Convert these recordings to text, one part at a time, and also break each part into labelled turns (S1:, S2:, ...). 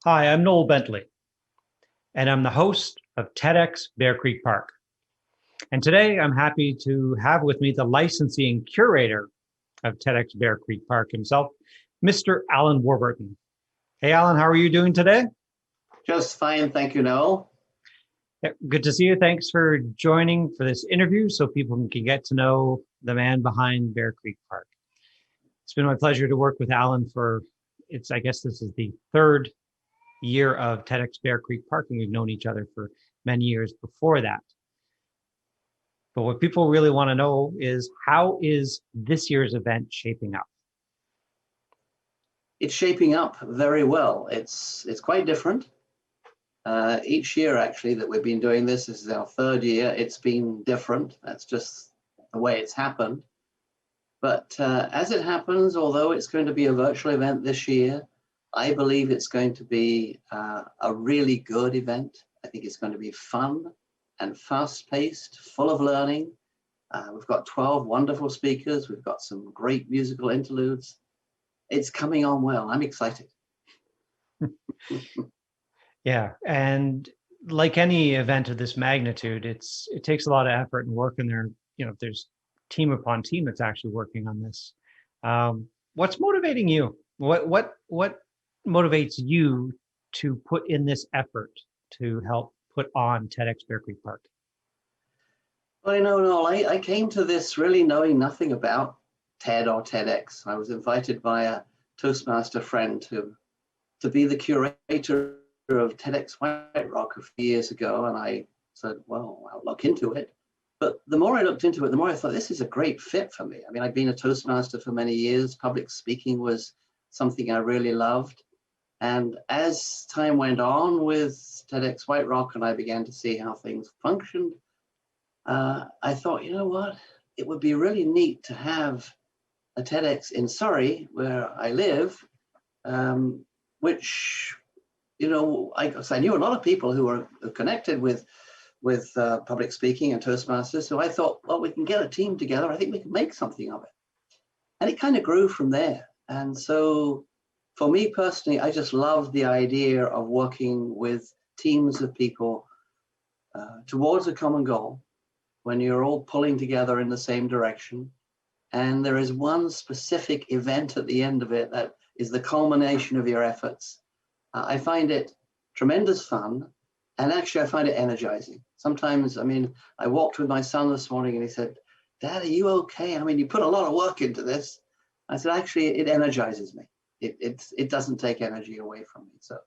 S1: Hi, I'm Noel Bentley, and I'm the host of TEDxBearCreekPark. And today I'm happy to have with me the licensee and curator of TEDxBearCreekPark himself, Mr. Alan Warburton. Hey, Alan, how are you doing today?
S2: Just fine, thank you, Noel.
S1: Yeah, good to see you. Thanks for joining for this interview so people can get to know the man behind Bear Creek Park. It's been my pleasure to work with Alan I guess this is the third year of TEDx Bear Creek Park, and we've known each other for many years before that. But what people really want to know is, how is this year's event shaping up?
S2: It's shaping up very well. It's quite different. Each year, actually, that we've been doing this is our third year. It's been different. That's just the way it's happened. But as it happens, although it's going to be a virtual event this year, I believe it's going to be a really good event. I think it's going to be fun and fast-paced, full of learning. We've got 12 wonderful speakers. We've got some great musical interludes. It's coming on well. I'm excited.
S1: Yeah, and like any event of this magnitude, it takes a lot of effort and work in there. There's team upon team that's actually working on this. What's motivating you? What motivates you to put in this effort to help put on TEDx Bear Creek Park?
S2: Well, no, I came to this really knowing nothing about TED or TEDx. I was invited by a Toastmaster friend to be the curator of TEDx White Rock a few years ago, and I said, well, I'll look into it. But the more I looked into it, the more I thought, this is a great fit for me. I mean, I've been a Toastmaster for many years. Public speaking was something I really loved. And as time went on with TEDx White Rock and I began to see how things functioned, I thought, you know what, it would be really neat to have a TEDx in Surrey, where I live, which, I knew a lot of people who were connected with public speaking and Toastmasters. So I thought, well, we can get a team together. I think we can make something of it. And it kind of grew from there. And so for me personally, I just love the idea of working with teams of people towards a common goal, when you're all pulling together in the same direction. And there is one specific event at the end of it that is the culmination of your efforts. I find it tremendous fun. And actually, I find it energizing. Sometimes, I walked with my son this morning and he said, Dad, are you okay? You put a lot of work into this. I said, actually, it energizes me. It doesn't take energy away from me. So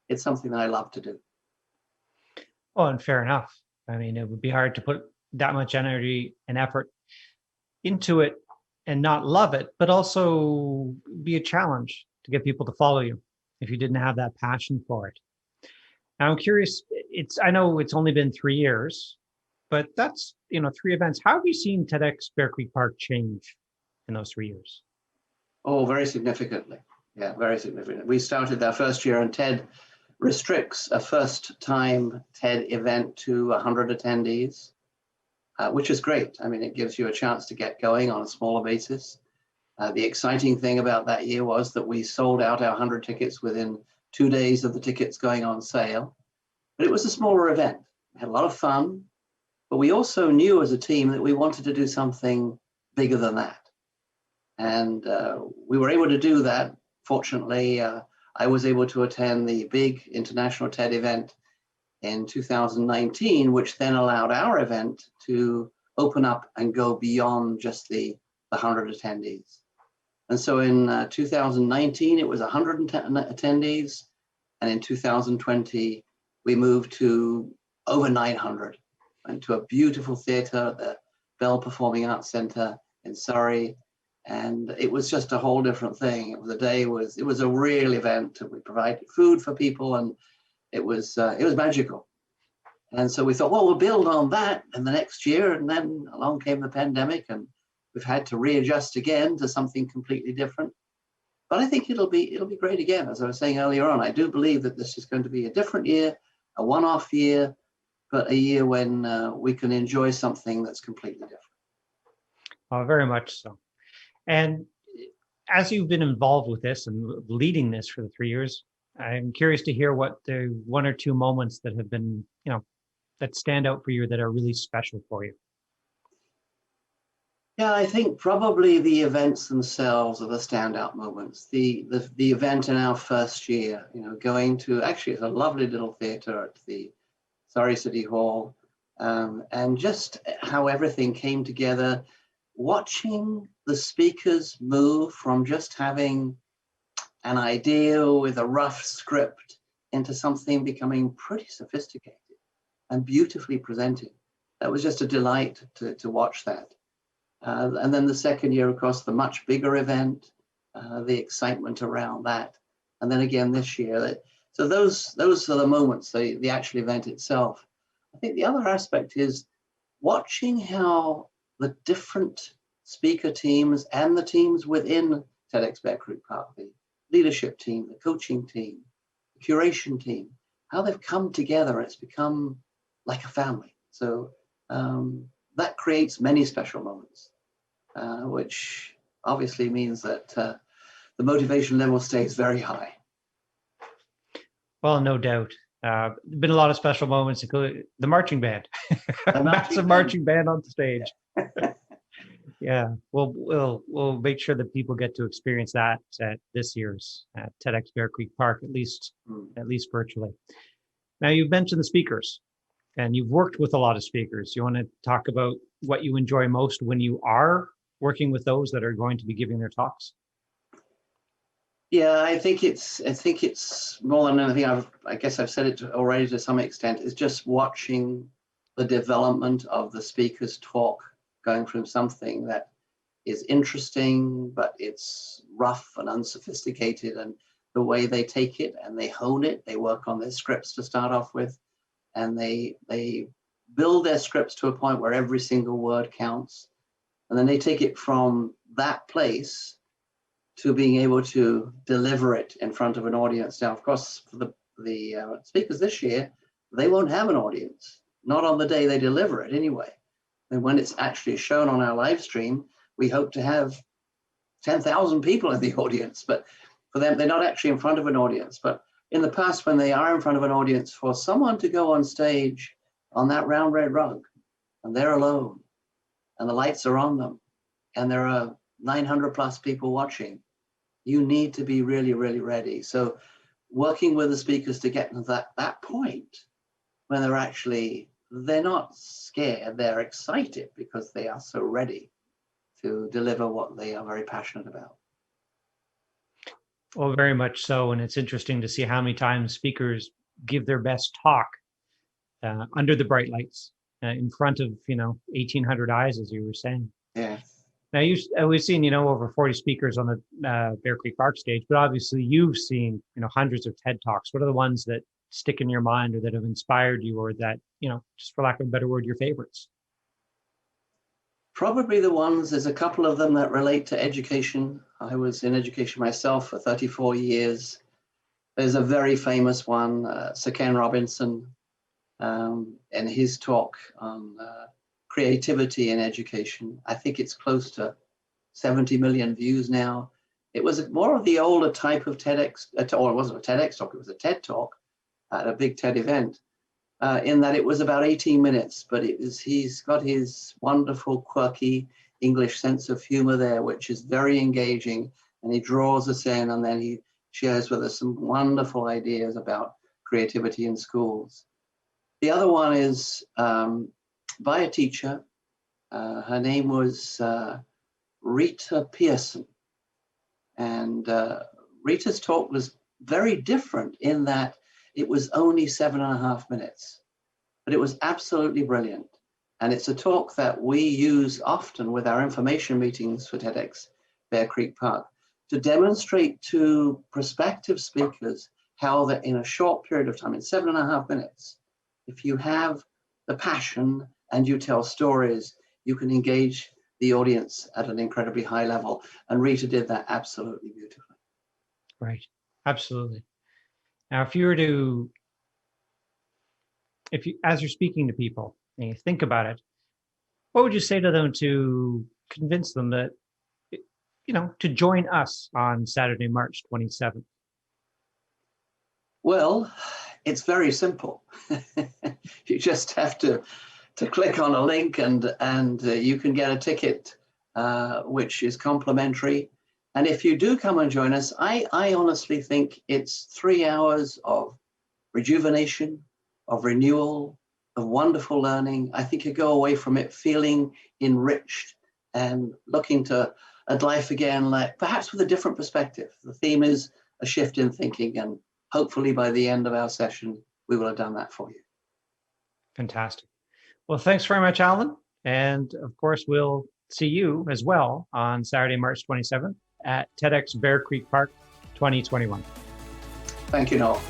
S2: it's something that I love to do.
S1: Oh, and fair enough. It would be hard to put that much energy and effort into it and not love it, but also be a challenge to get people to follow you if you didn't have that passion for it. Now, I'm curious, I know it's only been 3 years, but that's, 3 events. How have you seen TEDx Bear Creek Park change in those 3 years?
S2: Oh, very significantly. Yeah, very significant. We started our first year, and TED restricts a first-time TED event to 100 attendees, which is great. It gives you a chance to get going on a smaller basis. The exciting thing about that year was that we sold out our 100 tickets within 2 days of the tickets going on sale. But it was a smaller event. We had a lot of fun, but we also knew as a team that we wanted to do something bigger than that. And we were able to do that. Fortunately, I was able to attend the big international TED event in 2019, which then allowed our event to open up and go beyond just the 100 attendees. And so in 2019, it was 110 attendees. And in 2020, we moved to over 900, and to a beautiful theater, the Bell Performing Arts Center in Surrey. And it was just a whole different thing. It was a real event. We provided food for people, and it was magical. And so we thought, well, we'll build on that in the next year. And then along came the pandemic, and we've had to readjust again to something completely different. But I think it'll be great again. As I was saying earlier on, I do believe that this is going to be a different year, a one-off year, but a year when we can enjoy something that's completely different.
S1: Oh, very much so. And as you've been involved with this and leading this for the 3 years, I'm curious to hear what the one or two moments that have been, that stand out for you that are really special for you.
S2: Yeah, I think probably the events themselves are the standout moments. The event in our first year, going to, actually it's a lovely little theater at the Surrey City Hall, and just how everything came together, watching the speakers move from just having an idea with a rough script into something becoming pretty sophisticated and beautifully presented. That was just a delight to watch that. And then the second year, of course, the much bigger event, the excitement around that. And then again this year. So those are the moments, the actual event itself. I think the other aspect is watching how the different speaker teams and the teams within TEDxBearCreekPark, the leadership team, the coaching team, the curation team, how they've come together. It's become like a family. So that creates many special moments, which obviously means that the motivation level stays very high.
S1: Well, no doubt. Been a lot of special moments, including the marching band, massive marching band on stage. Yeah. Yeah, we'll make sure that people get to experience that at this year's TEDx Bear Creek Park, at least virtually. Now, you've mentioned the speakers, and you've worked with a lot of speakers. You want to talk about what you enjoy most when you are working with those that are going to be giving their talks?
S2: Yeah, I think it's more than anything. I guess I've said it already to some extent. Is just watching the development of the speaker's talk, going from something that is interesting, but it's rough and unsophisticated, and the way they take it and they hone it. They work on their scripts to start off with, and they build their scripts to a point where every single word counts, and then they take it from that place to being able to deliver it in front of an audience. Now, of course, for the speakers this year, they won't have an audience, not on the day they deliver it anyway. And when it's actually shown on our live stream, we hope to have 10,000 people in the audience, but for them, they're not actually in front of an audience. But in the past, when they are in front of an audience, for someone to go on stage on that round red rug, and they're alone, and the lights are on them, and there are 900 plus people watching, you need to be really, really ready. So working with the speakers to get to that point when they're not scared, they're excited because they are so ready to deliver what they are very passionate about.
S1: Well, very much so. And it's interesting to see how many times speakers give their best talk under the bright lights in front of, 1,800 eyes, as you were saying.
S2: Yeah.
S1: Now, we've seen, over 40 speakers on the Bear Creek Park stage, but obviously you've seen, hundreds of TED Talks. What are the ones that stick in your mind or that have inspired you or that, just for lack of a better word, your favorites?
S2: Probably there's a couple of them that relate to education. I was in education myself for 34 years. There's a very famous one, Sir Ken Robinson, and his talk on creativity in education. I think it's close to 70 million views now. It was more of the older type of TEDx, or it wasn't a TEDx talk, it was a TED talk at a big TED event, in that it was about 18 minutes, but he's got his wonderful, quirky English sense of humor there, which is very engaging, and he draws us in, and then he shares with us some wonderful ideas about creativity in schools. The other one is by a teacher. Her name was Rita Pearson. And Rita's talk was very different in that it was only 7.5 minutes, but it was absolutely brilliant. And it's a talk that we use often with our information meetings for TEDx Bear Creek Park to demonstrate to prospective speakers how that in a short period of time, in 7.5 minutes, if you have the passion and you tell stories, you can engage the audience at an incredibly high level. And Rita did that absolutely beautifully.
S1: Right. Absolutely. Now, as you're speaking to people and you think about it, what would you say to them to convince them that, to join us on Saturday, March 27th?
S2: Well, it's very simple. You just have to click on a link and you can get a ticket, which is complimentary. And if you do come and join us, I honestly think it's 3 hours of rejuvenation, of renewal, of wonderful learning. I think you go away from it feeling enriched and looking to at life again, like perhaps with a different perspective. The theme is a shift in thinking, and hopefully by the end of our session, we will have done that for you.
S1: Fantastic. Well, thanks very much, Alan. And of course, we'll see you as well on Saturday, March 27th at TEDxBearCreekPark 2021.
S2: Thank you, Noel.